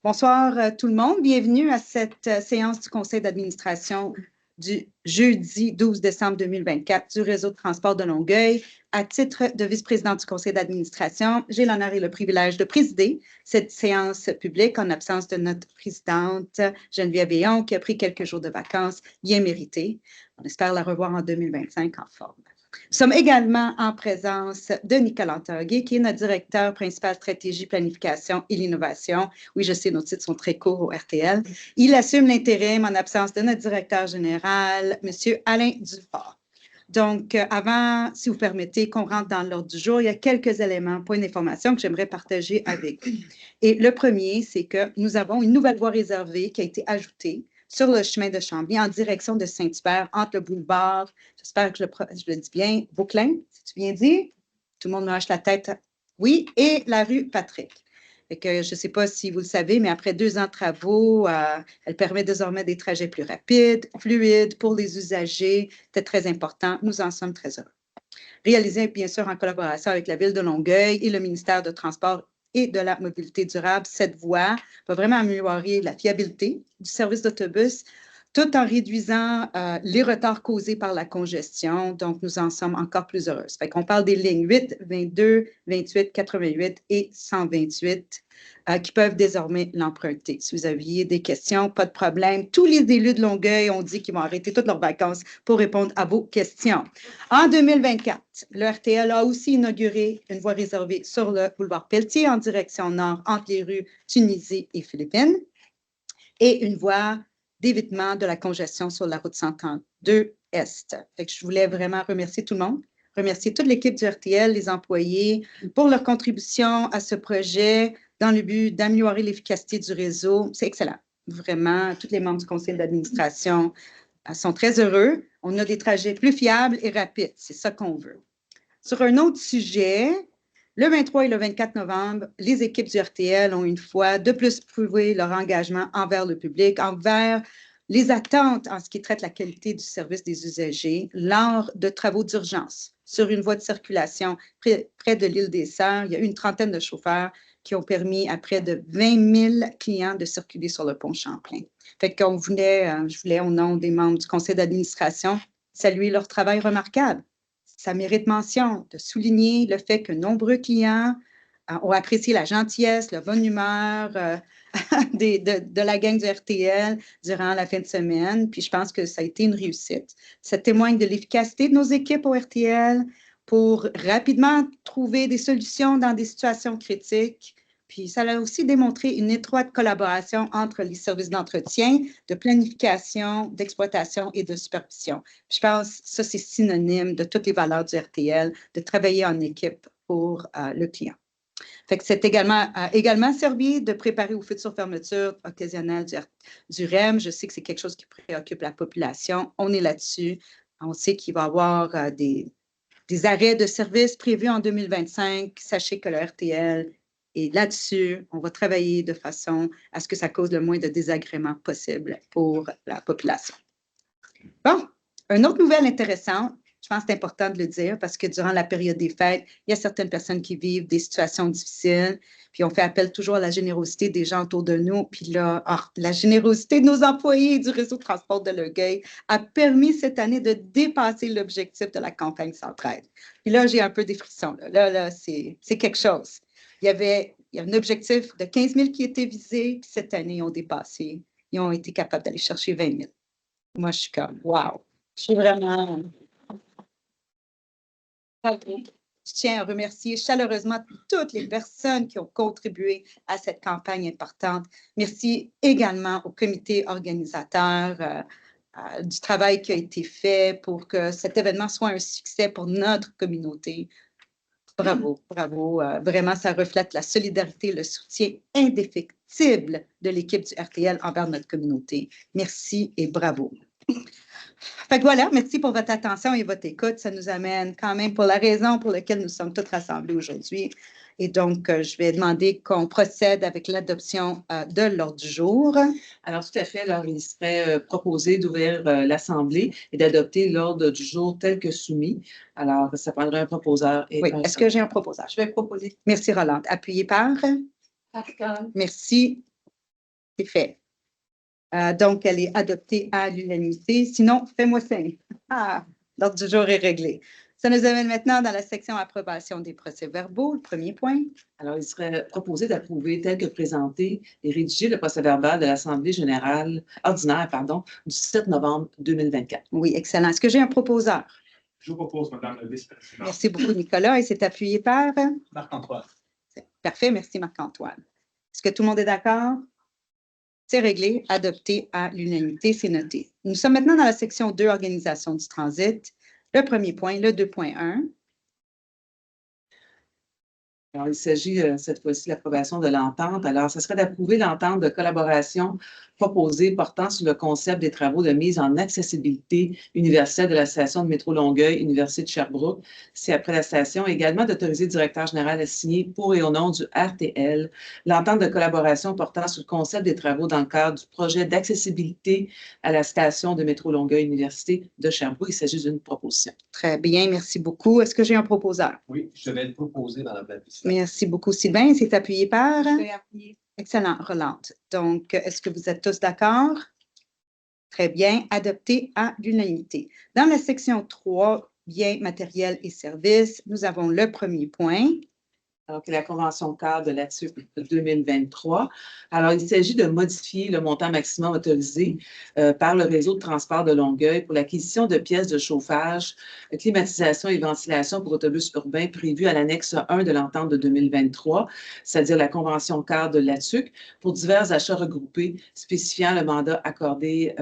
Bonsoir tout le monde. Bienvenue à cette séance du conseil d'administration du jeudi 12 décembre 2024 du réseau de transport de Longueuil. À titre de vice-présidente du conseil d'administration, j'ai l'honneur et le privilège de présider cette séance publique en absence de notre présidente Geneviève Héon qui a pris quelques jours de vacances bien méritées. On espère la revoir en 2025 en forme. Nous sommes également en présence de Nicolas Tanguay, qui est notre directeur principal stratégie, planification et l'innovation. Oui, je sais, nos titres sont très courts au RTL. Il assume l'intérim en absence de notre directeur général, M. Alain Dufort. Donc, avant, si vous permettez qu'on rentre dans l'ordre du jour, il y a quelques éléments, points d'information que j'aimerais partager avec vous. Et le premier, c'est que nous avons une nouvelle voie réservée qui a été ajoutée sur le chemin de Chambly en direction de Saint-Hubert, entre le boulevard, j'espère que je le dis bien, Vauclin, si tu viens dire, tout le monde me hoche la tête, oui, et la rue Patrick. Fait que, je ne sais pas si vous le savez, mais après 2 ans de travaux, elle permet désormais des trajets plus rapides, fluides pour les usagers. C'est très important. Nous en sommes très heureux. Réalisé, bien sûr, en collaboration avec la Ville de Longueuil et le ministère de Transport et de la Mobilité durable, cette voie va vraiment améliorer la fiabilité du service d'autobus tout en réduisant les retards causés par la congestion. Donc, nous en sommes encore plus heureux. Fait qu'on parle des lignes 8, 22, 28, 88 et 128 qui peuvent désormais l'emprunter. Si vous aviez des questions, pas de problème. Tous les élus de Longueuil ont dit qu'ils vont arrêter toutes leurs vacances pour répondre à vos questions. En 2024, le RTL a aussi inauguré une voie réservée sur le boulevard Pelletier en direction nord entre les rues Tunisie et Philippines et une voie d'évitement de la congestion sur la route 132 Est. Fait que je voulais vraiment remercier tout le monde, remercier toute l'équipe du RTL, les employés pour leur contribution à ce projet dans le but d'améliorer l'efficacité du réseau. C'est excellent. Vraiment, tous les membres du conseil d'administration sont très heureux. On a des trajets plus fiables et rapides. C'est ça qu'on veut. Sur un autre sujet, le 23 et le 24 novembre, les équipes du RTL ont une fois de plus prouvé leur engagement envers le public, envers les attentes en ce qui traite la qualité du service des usagers lors de travaux d'urgence sur une voie de circulation près de l'île des Sœurs. Il y a eu une trentaine de chauffeurs qui ont permis à près de 20 000 clients de circuler sur le pont Champlain. Fait qu'on voulait, je voulais, au nom des membres du conseil d'administration, saluer leur travail remarquable. Ça mérite mention de souligner le fait que nombreux clients ont apprécié la gentillesse, la bonne humeur de la gang du RTL durant la fin de semaine. Puis je pense que ça a été une réussite. Ça témoigne de l'efficacité de nos équipes au RTL pour rapidement trouver des solutions dans des situations critiques. Puis ça a aussi démontré une étroite collaboration entre les services d'entretien, de planification, d'exploitation et de supervision. Je pense que ça, c'est synonyme de toutes les valeurs du RTL, de travailler en équipe pour le client. Fait que c'est également servi de préparer aux futures fermetures occasionnelles du REM. Je sais que c'est quelque chose qui préoccupe la population. On est là-dessus. On sait qu'il va y avoir des arrêts de service prévus en 2025. Sachez que le RTL est là-dessus. On va travailler de façon à ce que ça cause le moins de désagréments possible pour la population. Bon, une autre nouvelle intéressante, je pense que c'est important de le dire parce que durant la période des fêtes, il y a certaines personnes qui vivent des situations difficiles, puis on fait appel toujours à la générosité des gens autour de nous. Puis là, la générosité de nos employés du réseau de transport de Longueuil a permis cette année de dépasser l'objectif de la campagne Centraide. Puis là, j'ai un peu des frissons. Là, c'est quelque chose. Il y a un objectif de 15 000 qui était visé, puis cette année, ils ont dépassé. Ils ont été capables d'aller chercher 20 000. Moi, je suis comme, wow, je suis vraiment. Je tiens à remercier chaleureusement toutes les personnes qui ont contribué à cette campagne importante. Merci également au comité organisateur du travail qui a été fait pour que cet événement soit un succès pour notre communauté. Bravo, bravo. Vraiment, ça reflète la solidarité, le soutien indéfectible de l'équipe du RTL envers notre communauté. Merci et bravo. Fait que voilà, merci pour votre attention et votre écoute. Ça nous amène quand même pour la raison pour laquelle nous sommes tous rassemblés aujourd'hui. Et donc, je vais demander qu'on procède avec l'adoption de l'ordre du jour. Alors, tout à fait. Alors, il serait proposé d'ouvrir l'Assemblée et d'adopter l'ordre du jour tel que soumis. Alors, ça prendrait un proposeur. Oui, est-ce que j'ai un proposeur? Je vais proposer. Merci, Rolande. Appuyé par? Pascal. Merci. C'est fait. Donc, elle est adoptée à l'unanimité. Sinon, fais-moi signe. L'ordre du jour est réglé. Ça nous amène maintenant dans la section approbation des procès-verbaux. Le premier point. Alors, il serait proposé d'approuver tel que présenté et rédiger le procès-verbal de l'Assemblée générale ordinaire, du 7 novembre 2024. Oui, excellent. Est-ce que j'ai un proposeur? Je vous propose, Madame la vice-présidente. Merci beaucoup, Nicolas. Et c'est appuyé par? Marc-Antoine. Parfait, merci Marc-Antoine. Est-ce que tout le monde est d'accord? C'est réglé, adopté à l'unanimité, c'est noté. Nous sommes maintenant dans la section 2, organisation du transit. Le premier point, le 2.1. Alors, il s'agit cette fois-ci de l'approbation de l'entente. Alors, ce serait d'approuver l'entente de collaboration proposée portant sur le concept des travaux de mise en accessibilité universelle de la station de métro Longueuil, Université de Sherbrooke. C'est après la station. Également d'autoriser le directeur général à signer pour et au nom du RTL l'entente de collaboration portant sur le concept des travaux dans le cadre du projet d'accessibilité à la station de métro Longueuil, Université de Sherbrooke. Il s'agit d'une proposition. Très bien, merci beaucoup. Est-ce que j'ai un proposeur? Oui, je vais le proposer, Madame la vice-présidente. Merci beaucoup, Sylvain. C'est appuyé par? Je vais appuyer. Excellent, Rolande. Donc, est-ce que vous êtes tous d'accord? Très bien, adopté à l'unanimité. Dans la section 3, biens, matériels et services, nous avons le premier point. Alors que la convention cadre de la TUC 2023. Alors, il s'agit de modifier le montant maximum autorisé par le réseau de transport de Longueuil pour l'acquisition de pièces de chauffage, climatisation et ventilation pour autobus urbains prévues à l'annexe 1 de l'entente de 2023, c'est-à-dire la convention cadre de la TUC, pour divers achats regroupés spécifiant le mandat accordé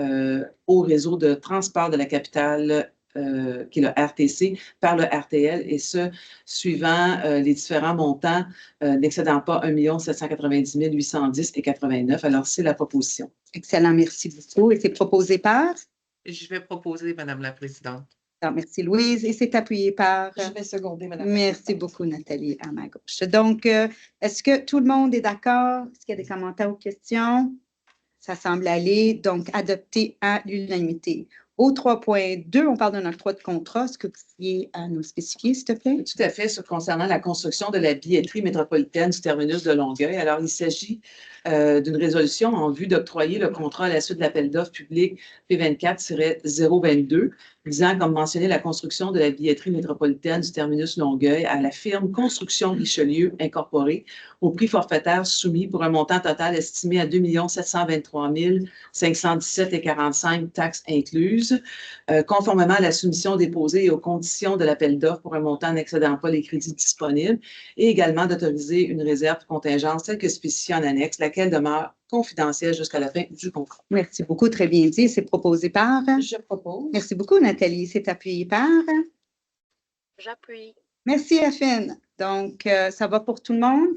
au réseau de transport de la capitale qui est le RTC, par le RTL, et ce, suivant les différents montants n'excédant pas 1 790 810 et 89. Alors, c'est la proposition. Excellent, merci beaucoup. Et c'est proposé par? Je vais proposer, Madame la Présidente. Alors, merci, Louise. Et c'est appuyé par? Je vais seconder, Madame la Merci Présidente. beaucoup, Nathalie, à ma gauche. Donc, est-ce que tout le monde est d'accord? Est-ce qu'il y a des commentaires ou questions? Ça semble aller. Donc, adopté à l'unanimité. Au 3.2, on parle d'un octroi de contrat. Est-ce que vous pourriez nous spécifier, s'il te plaît? Tout à fait, concernant la construction de la billetterie métropolitaine du terminus de Longueuil. Alors, il s'agit d'une résolution en vue d'octroyer le contrat à la suite de l'appel d'offres public P24-022, visant, comme mentionné, la construction de la billetterie métropolitaine du terminus Longueuil à la firme Construction Richelieu Incorporée au prix forfaitaire soumis pour un montant total estimé à 2 723 517,45 taxes incluses, conformément à la soumission déposée et aux conditions de l'appel d'offres pour un montant n'excédant pas les crédits disponibles, et également d'autoriser une réserve de contingence telle que spécifiée en annexe, laquelle demeure confidentielle jusqu'à la fin du contrat. Merci beaucoup, très bien dit. C'est proposé par? Je propose. Merci beaucoup, Nathalie. C'est appuyé par? J'appuie. Merci, Afine. Donc, ça va pour tout le monde?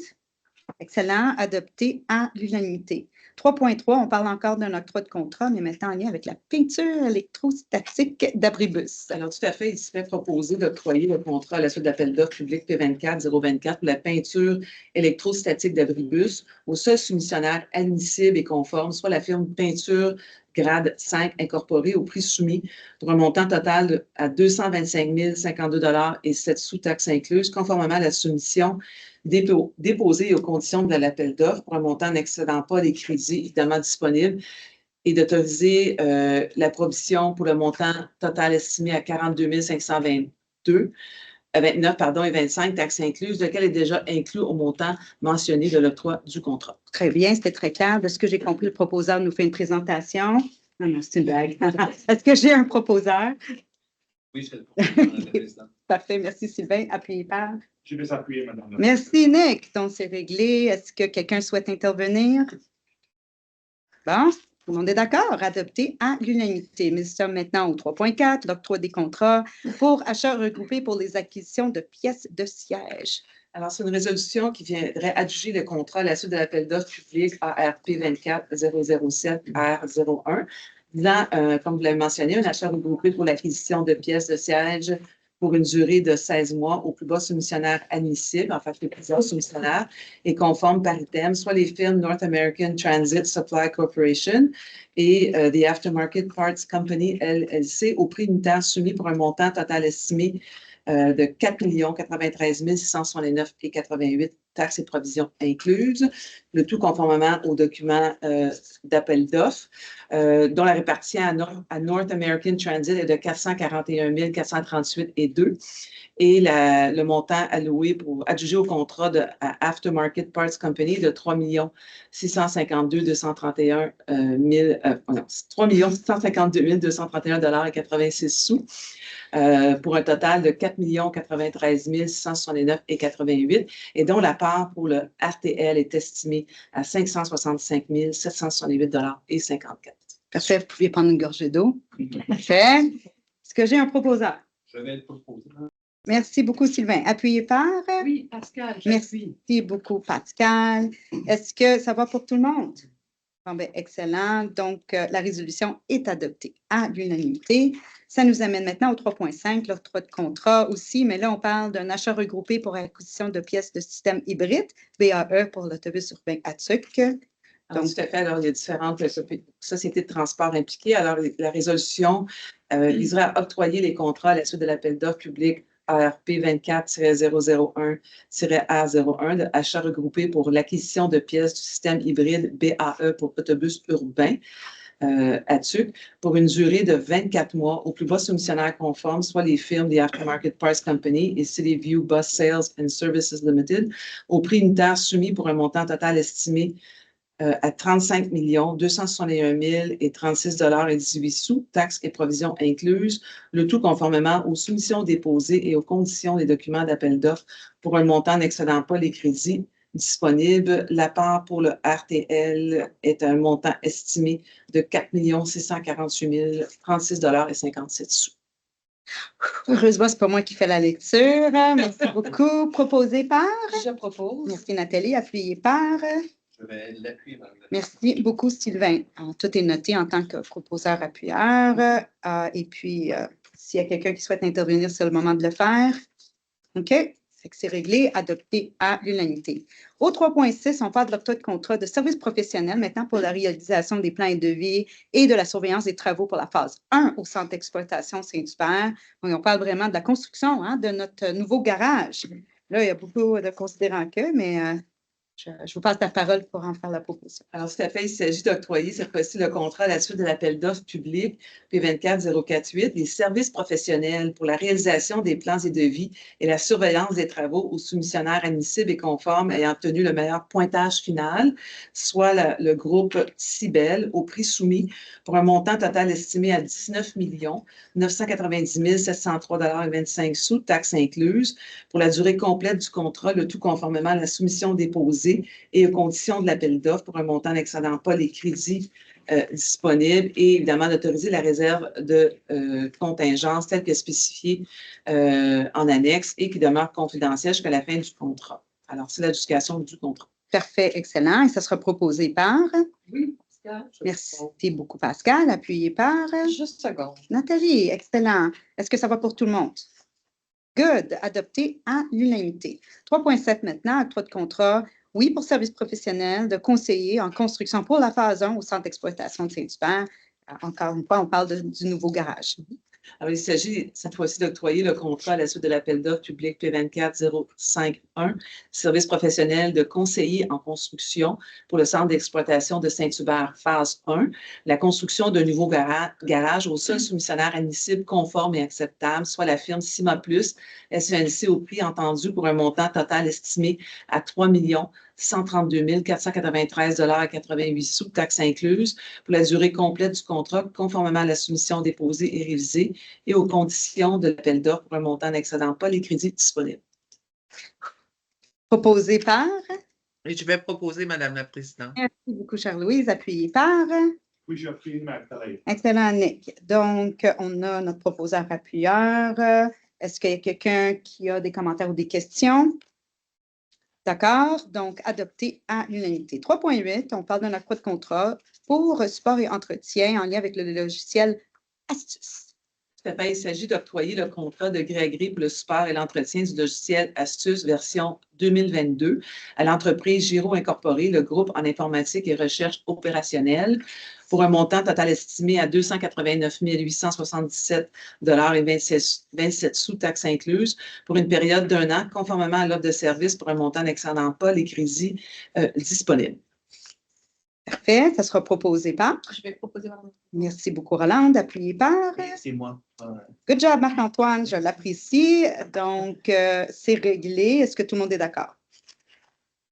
Excellent, adopté à l'unanimité. 3.3, on parle encore d'un octroi de contrat, mais maintenant en lien avec la peinture électrostatique d'Abribus. Alors, tout à fait, il serait proposé d'octroyer le contrat à la suite d'appel d'offres public P24-024 pour la peinture électrostatique d'Abribus au seul soumissionnaire admissible et conforme, soit la firme Peinture grade 5 incorporée au prix soumis pour un montant total à 225 052 et 7 sous taxes incluses, conformément à la soumission déposée aux conditions de l'appel d'offres pour un montant n'excédant pas les crédits évidemment disponibles, et d'autoriser la provision pour le montant total estimé à 42 529 et 25 taxes incluses, lequel est déjà inclus au montant mentionné de l'octroi du contrat. Très bien, c'était très clair. De ce que j'ai compris, le proposeur nous fait une présentation. Non, non, c'est une blague. Est-ce que j'ai un proposeur? Oui, je vais le proposer, Madame la Présidente. Parfait, merci Sylvain. Appuyé par? Je vais s'appuyer, Madame la Merci Nick. Donc, c'est réglé. Est-ce que quelqu'un souhaite intervenir? Bon, tout le monde est d'accord, adopté à l'unanimité. Nous sommes maintenant au 3.4, l'octroi des contrats pour achats regroupés pour les acquisitions de pièces de siège. Alors, c'est une résolution qui viendrait adjuger le contrat à la suite de l'appel d'offres public ARP 24-007-R01, visant, comme vous l'avez mentionné, un achat regroupé pour l'acquisition de pièces de siège pour une durée de 16 mois au plus bas soumissionnaire admissible, en fait, les plusieurs soumissionnaires, et conforme par item, soit les firmes North American Transit Supply Corporation et The Aftermarket Parts Company, LLC, au prix unitaire soumis pour un montant total estimé de 4 093 669,88 taxes et provisions incluses, le tout conformément aux documents d'appel d'offres, dont la répartition à North American Transit est de 441 438,2 et le montant alloué pour adjuger au contrat à Aftermarket Parts Company de 3 652 231 $ et 86 sous pour un total de 4 093 669,88 et dont la part pour le RTL est estimée à 565 768,54 $. Parfait, vous pouvez prendre une gorgée d'eau. Parfait. Est-ce que j'ai un proposeur? Je vais le proposer. Merci beaucoup, Sylvain. Appuyé par? Oui, Pascal, Merci beaucoup, Pascal. Est-ce que ça va pour tout le monde? Bon, ben, excellent. Donc, la résolution est adoptée à l'unanimité. Ça nous amène maintenant au 3.5, l'octroi de contrat aussi, mais là, on parle d'un achat regroupé pour acquisition de pièces de système hybride, BAE pour l'autobus urbain ATSUC. Donc, tout à fait. Alors, il y a différentes sociétés de transport impliquées. Alors, la résolution viserait à octroyer les contrats à la suite de l'appel d'offres public ARP 24-001-A01 de achat regroupé pour l'acquisition de pièces du système hybride BAE pour autobus urbain ATSUC pour une durée de 24 mois au plus bas soumissionnaire conforme, soit les firmes des Aftermarket Parts Company et City View Bus Sales and Services Limited, au prix unitaire soumis pour un montant total estimé à 35 261 036,18 $, taxes et provisions incluses, le tout conformément aux soumissions déposées et aux conditions des documents d'appel d'offres pour un montant n'excédant pas les crédits disponibles. La part pour le RTL est un montant estimé de 4 648 036,57 $. Heureusement, ce n'est pas moi qui fais la lecture. Merci beaucoup. Proposé par? Je propose. Merci, Nathalie. Appuyé par? Je vais l'appuyer, madame. Merci beaucoup, Sylvain. Tout est noté en tant que proposeur appuyeur. Et puis, s'il y a quelqu'un qui souhaite intervenir, c'est le moment de le faire. OK? C'est réglé, adopté à l'unanimité. Au 3.6, on parle de l'octroi de contrat de services professionnels maintenant pour la réalisation des plans et devis et de la surveillance des travaux pour la phase 1 au centre d'exploitation Saint-Hubert. On parle vraiment de la construction de notre nouveau garage. Là, il y a beaucoup de considérants mais je vous passe la parole pour en faire la proposition. Alors, tout à fait, il s'agit d'octroyer cette fois-ci le contrat à la suite de l'appel d'offres public P24048 des services professionnels pour la réalisation des plans et devis et la surveillance des travaux aux soumissionnaires admissibles et conformes ayant obtenu le meilleur pointage final, soit le groupe Cibel, au prix soumis pour un montant total estimé à 19 990 703,25 $, taxes incluses, pour la durée complète du contrat, le tout conformément à la soumission déposée et aux conditions de l'appel d'offres pour un montant n'excédant pas les crédits disponibles et évidemment d'autoriser la réserve de contingence telle que spécifiée en annexe et qui demeure confidentielle jusqu'à la fin du contrat. Alors, c'est l'adjudication du contrat. Parfait, excellent. Et ça sera proposé par? Oui, Pascal. Merci beaucoup, Pascal. Appuyé par? Juste seconde. Nathalie, excellent. Est-ce que ça va pour tout le monde? Good. Adopté à l'unanimité. 3.7 maintenant, octroi de contrat. Oui, pour services professionnels de conseiller en construction pour la phase 1 au centre d'exploitation de Saint-Hubert. Encore une fois, on parle du nouveau garage. Alors, il s'agit cette fois-ci d'octroyer le contrat à la suite de l'appel d'offres public P24051, service professionnel de conseiller en construction pour le centre d'exploitation de Saint-Hubert, phase 1, la construction d'un nouveau garage au seul soumissionnaire admissible, conforme et acceptable, soit la firme Cima Plus, SNC au prix entendu pour un montant total estimé à 3 132 493,88 $, taxes incluses, pour la durée complète du contrat, conformément à la soumission déposée et révisée et aux conditions de l'appel d'offres pour un montant n'excédant pas les crédits disponibles. Proposé par? Et je vais proposer, Madame la Présidente. Merci beaucoup, Charles-Louise. Appuyé par? Oui, j'appuie, ma collègue. Excellent, Nick. Donc, on a notre proposeur appuyeur. Est-ce qu'il y a quelqu'un qui a des commentaires ou des questions? D'accord. Donc, adopté à l'unanimité. 3.8, on parle d'un octroi de contrat pour support et entretien en lien avec le logiciel Astuce. Il s'agit d'octroyer le contrat de gré à gré pour le support et l'entretien du logiciel Astuce version 2022 à l'entreprise Giro Incorporée, le groupe en informatique et recherche opérationnelle, pour un montant total estimé à 289 877,27 sous taxes incluses pour une période d'1 an, conformément à l'offre de service pour un montant n'excédant pas les crédits disponibles. Parfait. Ça sera proposé par. Je vais proposer, madame. Merci beaucoup, Rolande. Appuyé par. C'est moi. Good job, Marc-Antoine. Je l'apprécie. Donc, c'est réglé. Est-ce que tout le monde est d'accord?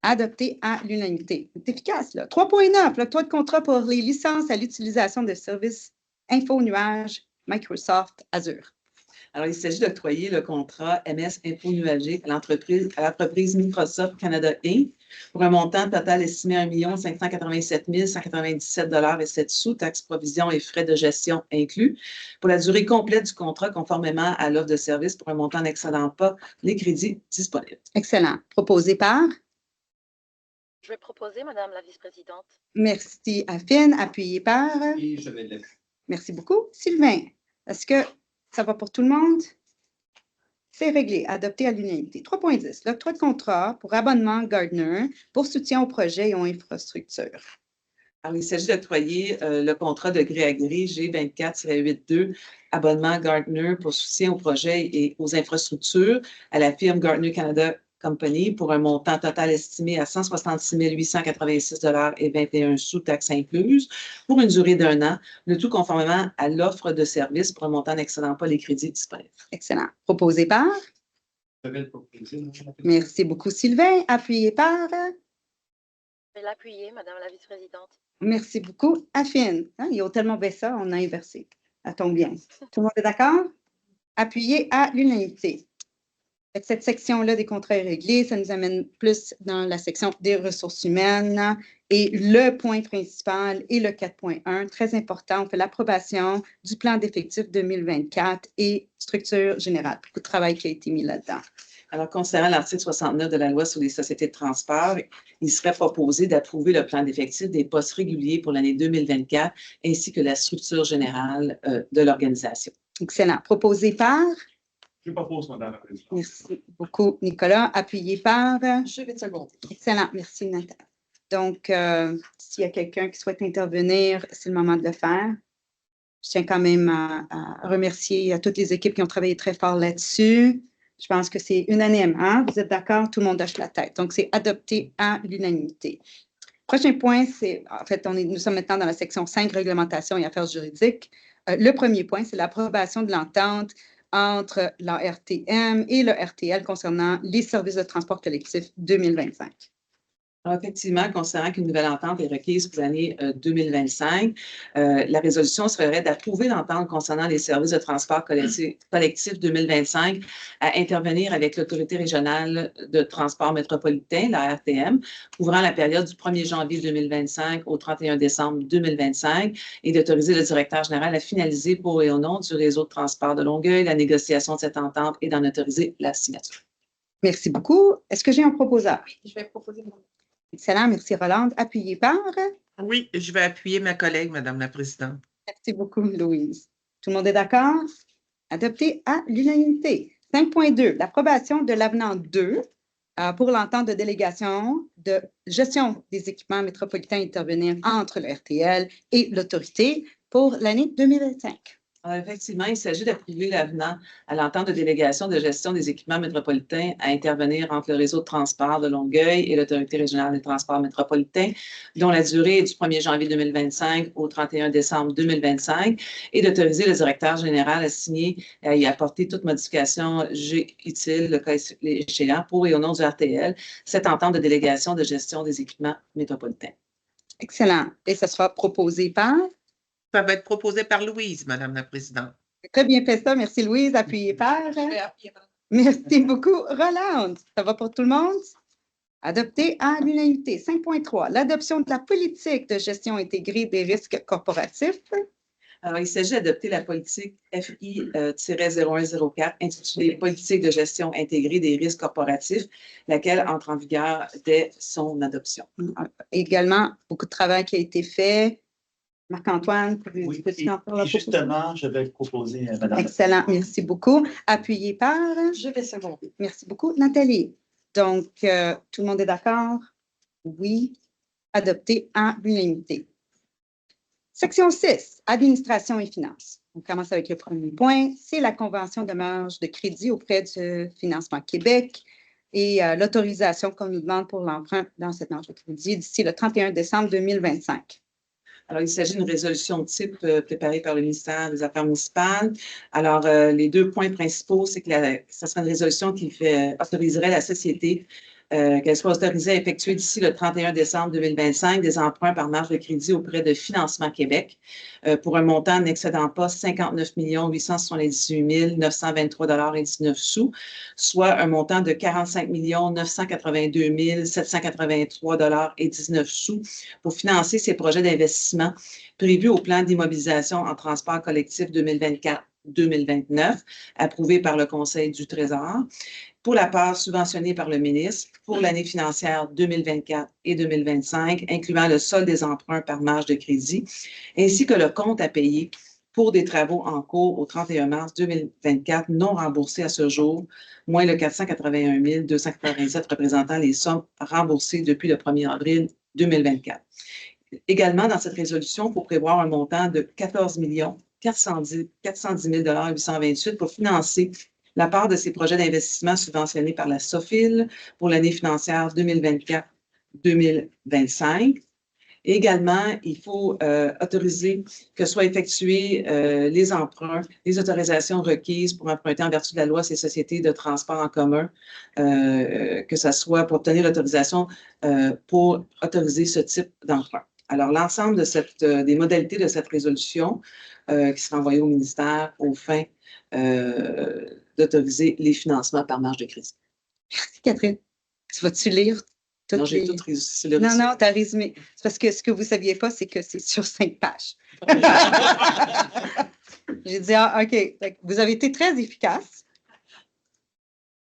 Adopté à l'unanimité. C'est efficace, là. 3.9, l'octroi de contrat pour les licences à l'utilisation de services info-nuage Microsoft Azure. Alors, il s'agit d'octroyer le contrat MS Info Nuagique à l'entreprise Microsoft Canada Inc. pour un montant total estimé à 1 587 197,07 sous, taxes, provisions et frais de gestion inclus, pour la durée complète du contrat conformément à l'offre de service pour un montant n'excédant pas les crédits disponibles. Excellent. Proposé par. Je vais proposer, Madame la vice-présidente. Merci, Affine. Appuyé par. Et je vais l'appuyer. Merci beaucoup. Sylvain, est-ce que ça va pour tout le monde? C'est réglé. Adopté à l'unanimité. 3.10. L'octroi de contrat pour abonnement Gardner pour soutien aux projets et aux infrastructures. Alors, il s'agit d'octroyer le contrat de gré à gré G24-82, abonnement Gardner pour soutien aux projets et aux infrastructures à la firme Gardner Canada Company pour un montant total estimé à 166 886,21 sous, taxes incluses, pour une durée d'1 an, le tout conformément à l'offre de service pour un montant n'excédant pas les crédits disponibles. Excellent. Proposé par. Je vais le proposer. Madame la Présidente. Merci beaucoup, Sylvain. Appuyé par. Je vais l'appuyer, Madame la vice-présidente. Merci beaucoup, Affine. Hein, ils ont tellement fait ça, on a inversé. Ça tombe bien. Tout le monde est d'accord? Appuyé à l'unanimité. Cette section-là des contrats est réglée. Ça nous amène plus dans la section des ressources humaines. Et le point principal est le 4.1, très important. On fait l'approbation du plan d'effectifs 2024 et structure générale. Beaucoup de travail qui a été mis là-dedans. Alors, concernant l'article 69 de la loi sur les sociétés de transport, il serait proposé d'approuver le plan d'effectifs des postes réguliers pour l'année 2024 ainsi que la structure générale de l'organisation. Excellent. Proposé par. Je propose, Madame la Présidente. Merci beaucoup, Nicolas. Appuyé par. Je vais te seconder. Excellent. Merci, Nathalie. Donc, s'il y a quelqu'un qui souhaite intervenir, c'est le moment de le faire. Je tiens quand même à remercier toutes les équipes qui ont travaillé très fort là-dessus. Je pense que c'est unanime. Hein? Vous êtes d'accord? Tout le monde hoche la tête. Donc, c'est adopté à l'unanimité. Prochain point, c'est, en fait, nous sommes maintenant dans la section 5, réglementation et affaires juridiques. Le premier point, c'est l'approbation de l'entente entre la RTM et le RTL concernant les services de transport collectif 2025. Alors, effectivement, considérant qu'une nouvelle entente est requise pour l'année 2025, la résolution serait d'approuver l'entente concernant les services de transport collectif 2025 à intervenir avec l'Autorité régionale de transport métropolitain, la RTM, couvrant la période du 1er janvier 2025 au 31 décembre 2025 et d'autoriser le directeur général à finaliser pour et au nom du réseau de transport de Longueuil la négociation de cette entente et d'en autoriser la signature. Merci beaucoup. Est-ce que j'ai un proposeur? Je vais proposer, Madame. Excellent. Merci, Rolande. Appuyé par. Oui, je vais appuyer ma collègue, Madame la Présidente. Merci beaucoup, Louise. Tout le monde est d'accord? Adopté à l'unanimité. 5.2, l'approbation de l'avenant 2 pour l'entente de délégation de gestion des équipements métropolitains à intervenir entre le RTL et l'autorité pour l'année 2025. Alors, effectivement, il s'agit d'approuver l'avenant à l'entente de délégation de gestion des équipements métropolitains à intervenir entre le réseau de transport de Longueuil et l'Autorité régionale des transports métropolitains, dont la durée est du 1er janvier 2025 au 31 décembre 2025, et d'autoriser le directeur général à signer et à y apporter toute modification utile, le cas échéant, pour et au nom du RTL, cette entente de délégation de gestion des équipements métropolitains. Excellent. Et ça sera proposé par? Ça va être proposé par Louise, Madame la Présidente. Très bien fait ça. Merci, Louise. Appuyé par. Je vais appuyer, Madame. Merci beaucoup, Rolande. Ça va pour tout le monde? Adopté à l'unanimité. 5.3, l'adoption de la politique de gestion intégrée des risques corporatifs. Alors, il s'agit d'adopter la politique FI-0104 intitulée Politique de gestion intégrée des risques corporatifs, laquelle entre en vigueur dès son adoption. Également, beaucoup de travail qui a été fait. Marc-Antoine, Oui, peux-tu en faire la et justement, je vais proposer Madame. Excellent, merci beaucoup. Appuyé par? Je vais seconder. Merci beaucoup. Nathalie. Donc, tout le monde est d'accord? Oui. Adopté à l'unanimité. Section 6, administration et finances. On commence avec le premier point. C'est la convention de marge de crédit auprès du Financement Québec et l'autorisation qu'on nous demande pour l'emprunt dans cette marge de crédit d'ici le 31 décembre 2025. Alors, il s'agit d'une résolution type préparée par le ministère des Affaires municipales. Alors, les deux points principaux, c'est que ce serait une résolution qui autoriserait la société qu'elle soit autorisée à effectuer d'ici le 31 décembre 2025 des emprunts par marge de crédit auprès de Financement Québec pour un montant n'excédant pas 59 878 923,19 $, soit un montant de 45 982 783,19 $ pour financer ces projets d'investissement prévus au plan d'immobilisation en transport collectif 2024-2029, approuvé par le Conseil du Trésor, pour la part subventionnée par le ministre pour l'année financière 2024 et 2025, incluant le solde des emprunts par marge de crédit, ainsi que le compte à payer pour des travaux en cours au 31 mars 2024 non remboursés à ce jour, moins le 481 287 représentant les sommes remboursées depuis le 1er avril 2024. Également, dans cette résolution, il faut prévoir un montant de 14 410 828 pour financer la part de ces projets d'investissement subventionnés par la SOFIL pour l'année financière 2024-2025. Et également, il faut autoriser que soient effectués les emprunts, les autorisations requises pour emprunter en vertu de la loi ces sociétés de transport en commun, que ce soit pour obtenir l'autorisation pour autoriser ce type d'emprunt. Alors, l'ensemble de des modalités de cette résolution qui sera envoyée au ministère aux fins d'autoriser les financements par marge de crédit. Merci, Catherine. Tu vas-tu lire toutes Non, j'ai les... tout résumé. Non, tu as résumé. C'est parce que ce que vous ne saviez pas, c'est que c'est sur 5 pages. J'ai dit, OK, vous avez été très efficace.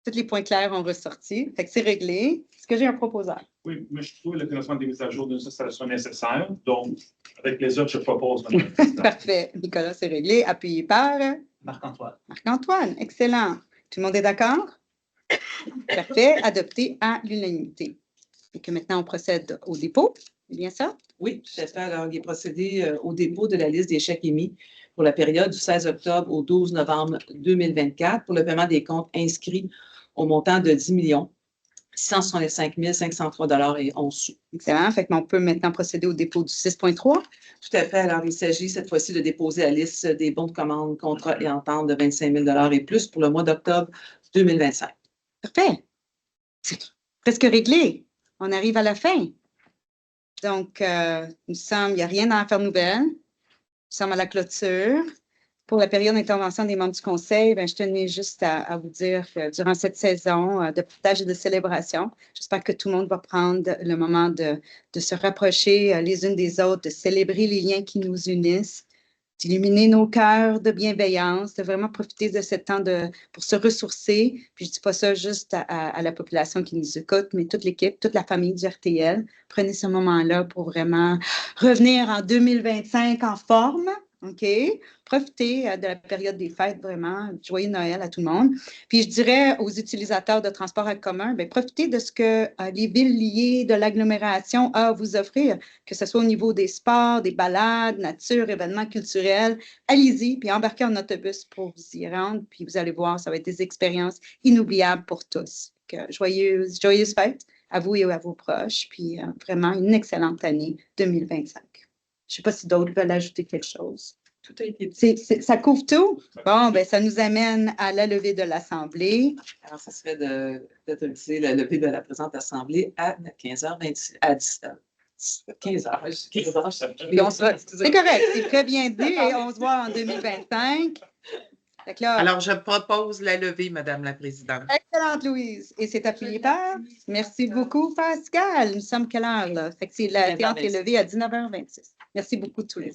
Tous les points clairs ont ressorti. Fait que c'est réglé. Est-ce que j'ai un proposeur? Oui, mais je trouve le financement des mises à jour d'une installation nécessaire. Donc, avec plaisir, je propose, Madame la Présidente. Parfait. Nicolas, c'est réglé. Appuyé par? Marc-Antoine. Marc-Antoine. Excellent. Tout le monde est d'accord? Parfait. Adopté à l'unanimité. Et que maintenant, on procède au dépôt. C'est bien ça? Oui, tout à fait. Alors, il est procédé au dépôt de la liste des chèques émis pour la période du 16 octobre au 12 novembre 2024 pour le paiement des comptes inscrits au montant de 10 665 503,11 $. Excellent. Fait qu'on peut maintenant procéder au dépôt du 6.3. Tout à fait. Alors, il s'agit cette fois-ci de déposer la liste des bons de commande, contrats et ententes de 25 000 $ et plus pour le mois d'octobre 2025. Parfait. C'est presque réglé. On arrive à la fin. Donc, il n'y a rien à en faire nouvelle. Nous sommes à la clôture. Pour la période d'intervention des membres du Conseil, je tenais juste à vous dire que durant cette saison de partage et de célébration, j'espère que tout le monde va prendre le moment de se rapprocher les unes des autres, de célébrer les liens qui nous unissent, d'illuminer nos cœurs de bienveillance, de vraiment profiter de ce temps pour se ressourcer. Puis je ne dis pas ça juste à la population qui nous écoute, mais toute l'équipe, toute la famille du RTL. Prenez ce moment-là pour vraiment revenir en 2025 en forme. OK? Profitez de la période des fêtes, vraiment. Joyeux Noël à tout le monde. Puis je dirais aux utilisateurs de transport en commun, profitez de ce que les villes liées de l'agglomération ont à vous offrir, que ce soit au niveau des sports, des balades, nature, événements culturels. Allez-y, puis embarquez en autobus pour vous y rendre. Puis vous allez voir, ça va être des expériences inoubliables pour tous. Joyeuses fêtes à vous et à vos proches. Puis vraiment une excellente année 2025. Je ne sais pas si d'autres veulent ajouter quelque chose. Tout a été dit. Ça couvre tout? Bon, ça nous amène à la levée de l'Assemblée. Alors, ça serait d'autoriser la levée de la présente Assemblée à 15h26. À 15h. C'est correct, c'est très bien dit et on se voit en 2025. Alors, je propose la levée, Madame la Présidente. Excellente, Louise. Et c'est appuyé par? Merci beaucoup, Pascal. Nous sommes quelle heure, là? Fait que la séance est levée à 19h26. Merci beaucoup, tous les.